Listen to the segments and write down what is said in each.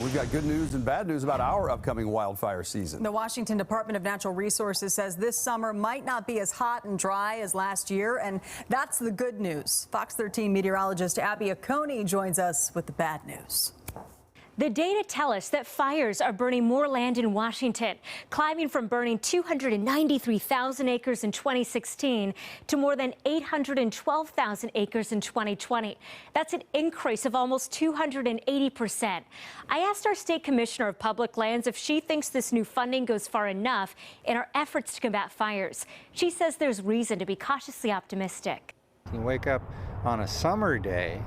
We've got good news and bad news about our upcoming wildfire season. The Washington Department of Natural Resources says this summer might not be as hot and dry as last year, and that's the good news. Fox 13 meteorologist Abby Oconee joins us with the bad news. The data tell us that fires are burning more land in Washington, climbing from burning 293,000 acres in 2016 to more than 812,000 acres in 2020. That's an increase of almost 280%. I asked our state commissioner of public lands if she thinks this new funding goes far enough in our efforts to combat fires. She says there's reason to be cautiously optimistic. You wake up on a summer day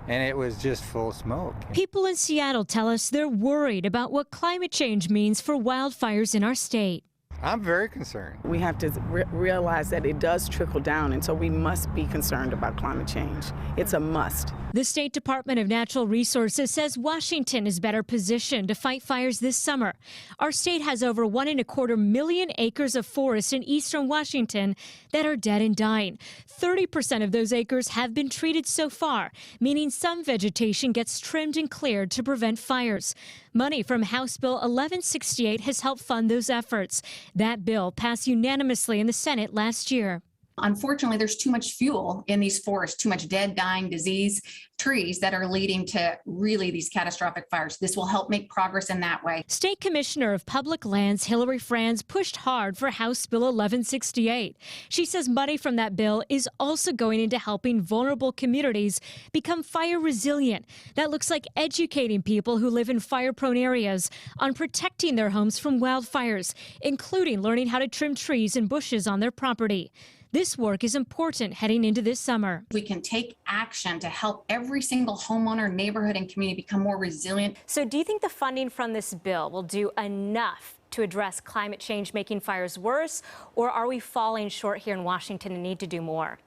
and it was just full smoke. People in Seattle tell us they're worried about what climate change means for wildfires in our state. I'm very concerned. We have to realize that it does trickle down, and so we must be concerned about climate change. It's a must. The State Department of Natural Resources says Washington is better positioned to fight fires this summer. Our state has over 1.25 million acres of forest in eastern Washington that are dead and dying. 30% of those acres have been treated so far, meaning some vegetation gets trimmed and cleared to prevent fires. Money from House Bill 1168 has helped fund those efforts. That bill passed unanimously in the Senate last year. Unfortunately, there's too much fuel in these forests, too much dead, dying, disease trees that are leading to really these catastrophic fires. This will help make progress in that way. State Commissioner of Public Lands Hillary Franz pushed hard for House Bill 1168. She says money from that bill is also going into helping vulnerable communities become fire resilient. That looks like educating people who live in fire-prone areas on protecting their homes from wildfires, including learning how to trim trees and bushes on their property. This work is important heading into this summer. We can take action to help every single homeowner, neighborhood, and community become more resilient. So do you think the funding from this bill will do enough to address climate change making fires worse, or are we falling short here in Washington and need to do more?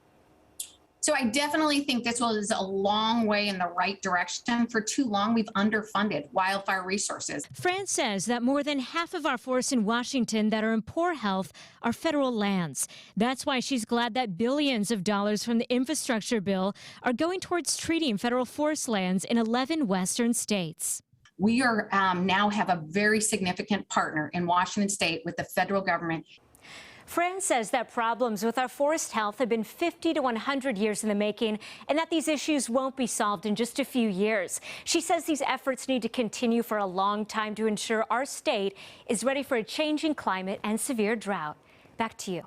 So I definitely think this is a long way in the right direction. For too long, we've underfunded wildfire resources. Franz says that more than half of our forests in Washington that are in poor health are federal lands. That's why she's glad that billions of dollars from the infrastructure bill are going towards treating federal forest lands in 11 western states. We are now have a very significant partner in Washington state with the federal government. Franz says that problems with our forest health have been 50 to 100 years in the making, and that these issues won't be solved in just a few years. She says these efforts need to continue for a long time to ensure our state is ready for a changing climate and severe drought. Back to you.